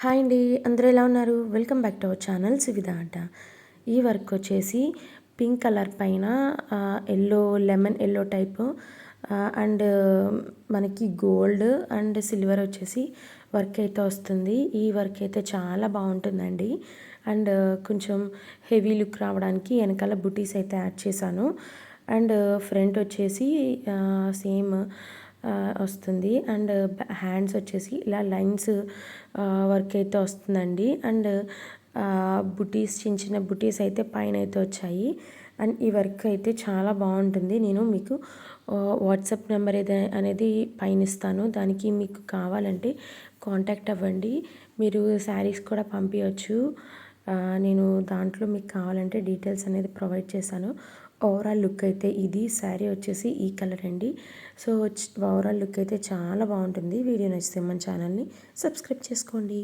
Hi అండి. అందరూ ఎలా ఉన్నారు? Welcome back to our channel Suvidha అంట. ఈ వర్క్ వచ్చేసి పింక్ కలర్ పైన yellow lemon yellow type and మనకి గోల్డ్ అండ్ సిల్వర్ వచ్చేసి వర్క్ అయితే వస్తుంది. ఈ వర్క్ అయితే చాలా బాగుంటుందండి. అండ్ కొంచెం హెవీ లుక్ రావడానికి వెనకాల బుటీస్ అయితే యాడ్ చేశాను. అండ్ ఫ్రంట్ వచ్చేసి సేమ్ వస్తుంది. అండ్ హ్యాండ్స్ వచ్చేసి ఇలా లైన్స్ వర్క్ అయితే వస్తుందండి. అండ్ బుటీస్ చిన్న చిన్న బుటీస్ అయితే పైన అయితే వచ్చాయి. అండ్ ఈ వర్క్ అయితే చాలా బాగుంటుంది. నేను మీకు వాట్సాప్ నెంబర్ అనేది పైన ఇస్తాను. దానికి మీకు కావాలంటే కాంటాక్ట్ అవ్వండి. మీరు శారీస్ కూడా పంపించవచ్చు. నేను దాంట్లో మీకు కావాలంటే డీటెయిల్స్ అనేది ప్రొవైడ్ చేశాను. ఓవరాల్ లుక్ అయితే ఇది. శారీ వచ్చేసి ఈ కలర్ అండి. సో ఓవరాల్ లుక్ అయితే చాలా బాగుంటుంది. వీడియో నచ్చితే మన ఛానల్ని సబ్స్క్రైబ్ చేసుకోండి.